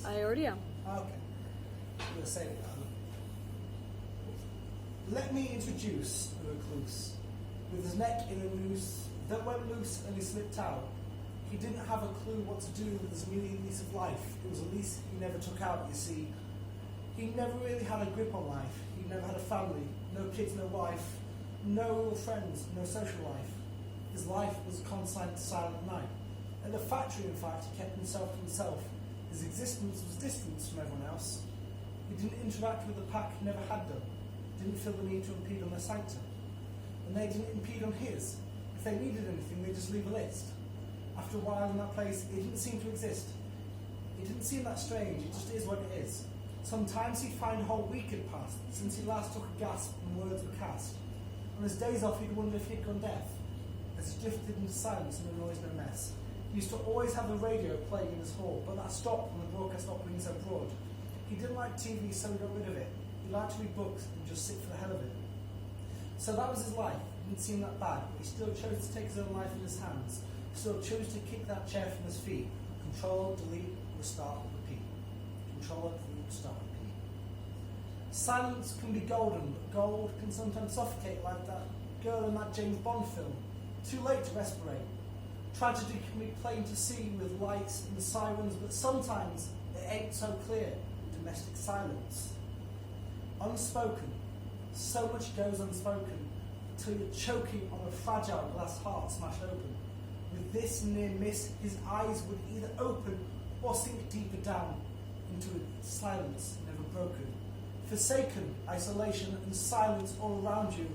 I already am. Okay. I'm going to say it now. Let me introduce the recluse. With his neck in a noose that went loose and he slipped out. He didn't have a clue what to do with his new lease of life. It was a lease he never took out, you see. He never really had a grip on life. He never had a family, no kids, no wife, no real friends, no social life. His life was a constant silent night. At the factory, in fact, he kept himself to himself. His existence was distant from everyone else. He didn't interact with the pack, never had done. Didn't feel the need to impede on their sanctum. And they didn't impede on his. If they needed anything, they just leave a list. After a while in that place, it didn't seem to exist. It didn't seem that strange, it just is what it is. Sometimes he'd find a whole week had passed since he last took a gasp and words were cast. On his days off, he'd wonder if he'd gone deaf, as he drifted into silence and no noise, no mess. He used to always have the radio playing in his hall, but that stopped when the broadcast stopped being so broad. He didn't like TV, so he got rid of it. He liked to read books and just sit for the hell of it. So that was his life. It didn't seem that bad, but he still chose to take his own life in his hands. He still chose to kick that chair from his feet. Control, delete, restart, repeat. Control, delete, restart, repeat. Silence can be golden, but gold can sometimes suffocate like that girl in that James Bond film. Too late to respirate. Tragedy can be plain to see with lights and sirens, but sometimes it ain't so clear. Domestic silence. Unspoken. So much goes unspoken till you're choking on a fragile glass heart smashed open. With this near miss, his eyes would either open or sink deeper down into a silence never broken. Forsaken, isolation and silence all around you.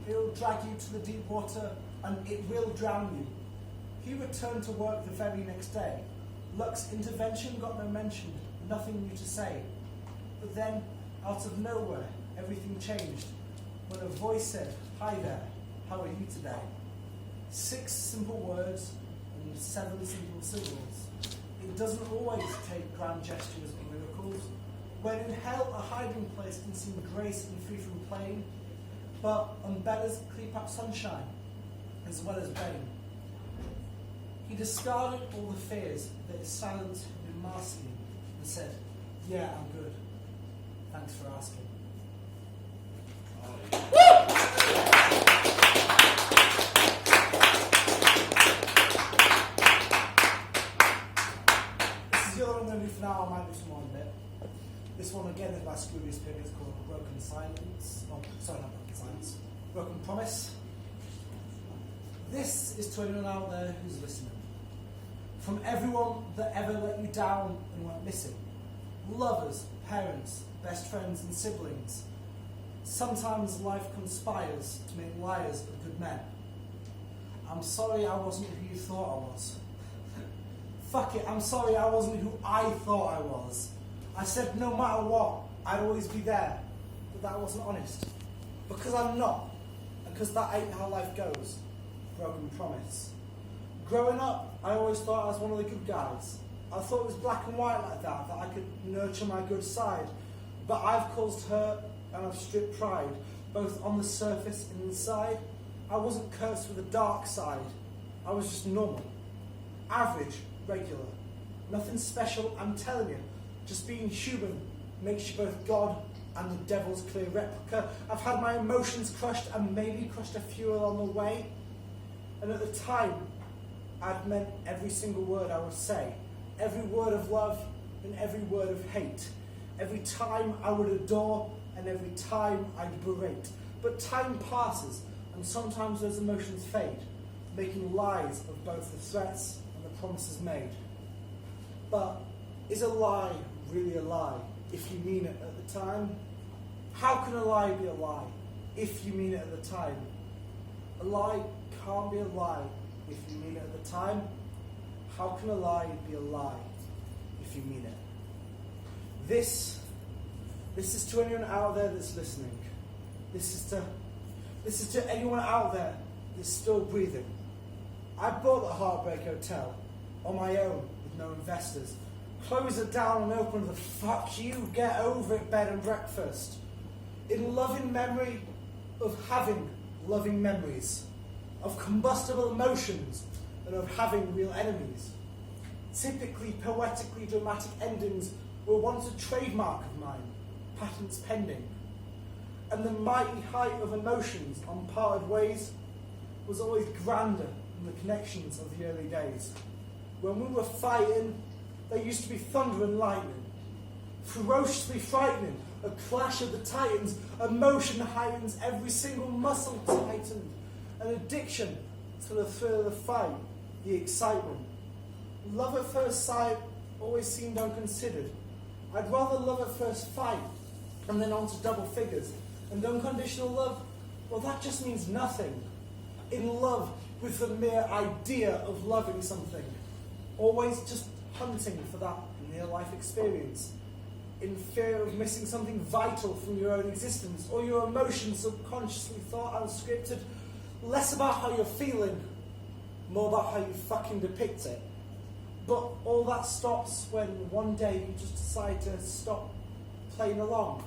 It'll drag you to the deep water and it will drown you. He returned to work the very next day. Luck's intervention got no mention, nothing new to say. But then, out of nowhere, everything changed when a voice said, "Hi there, how are you today?" 6 simple words and 7 simple syllables. It doesn't always take grand gestures or miracles. When in hell, a hiding place can seem grace and free from pain, but umbrellas creep up sunshine as well as rain. He discarded all the fears that his silence had been masking and said, "Yeah, I'm good. Thanks for asking." This is the other one I'm going to do for now. I might do some more in a bit. This one again is by Scroobius. It's called Broken Silence. Oh, sorry, not Broken Silence. Broken Promise. This is to anyone out there who's listening. From everyone that ever let you down and went missing. Lovers, parents, best friends and siblings. Sometimes life conspires to make liars of good men. I'm sorry I wasn't who you thought I was. Fuck it, I'm sorry I wasn't who I thought I was. I said no matter what, I'd always be there. But that wasn't honest. Because I'm not. And because that ain't how life goes. Broken promise. Growing up, I always thought I was one of the good guys. I thought it was black and white like that I could nurture my good side. But I've caused hurt and I've stripped pride, both on the surface and inside. I wasn't cursed with a dark side. I was just normal. Average, regular. Nothing special, I'm telling you. Just being human makes you both God and the devil's clear replica. I've had my emotions crushed and maybe crushed a few along the way. And at the time, I'd meant every single word I would say. Every word of love and every word of hate. Every time I would adore and every time I'd berate. But time passes and sometimes those emotions fade, making lies of both the threats and the promises made. But is a lie really a lie if you mean it at the time? How can a lie be a lie if you mean it at the time? A lie can't be a lie if you mean it at the time. How can a lie be a lie if you mean it? This is to anyone out there that's listening. This is to anyone out there that's still breathing. I bought the Heartbreak Hotel on my own with no investors. Close it down and open the fuck you, get over it bed and breakfast. In loving memory of having loving memories, of combustible emotions and of having real enemies. Typically poetically dramatic endings were once a trademark of mine, patents pending. And the mighty height of emotions on parted ways was always grander than the connections of the early days. When we were fighting, there used to be thunder and lightning, ferociously frightening, a clash of the titans, emotion heightens, every single muscle tightened, an addiction to the thrill of the fight, the excitement. Love at first sight always seemed unconsidered. I'd rather love at first fight and then on to double figures. And unconditional love, well, that just means nothing. In love with the mere idea of loving something. Always just hunting for that near-life experience. In fear of missing something vital from your own existence, or your emotions subconsciously thought unscripted. Less about how you're feeling, more about how you fucking depict it. But all that stops when one day you just decide to stop playing along.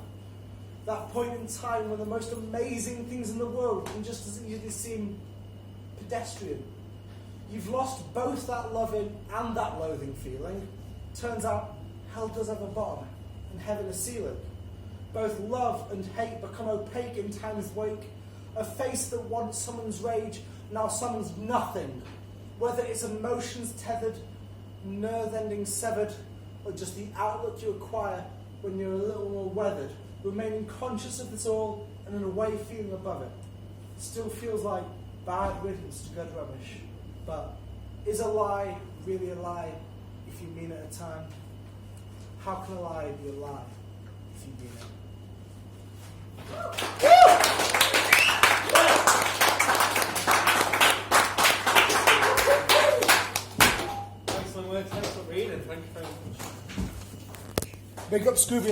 That point in time when the most amazing things in the world can just as easily seem pedestrian. You've lost both that loving and that loathing feeling. Turns out hell does have a bottom and heaven a ceiling. Both love and hate become opaque in time's wake. A face that once someone's rage now summons nothing. Whether it's emotions tethered, nerve endings severed, or just the outlook you acquire when you're a little more weathered. Remaining conscious of this all and in a way feeling above it. Still feels like bad riddance to good rubbish. But is a lie really a lie if you mean it at a time? How can a lie be a lie if you mean it? Excellent work, thanks for reading. Thank you very much. Big up Scroobius.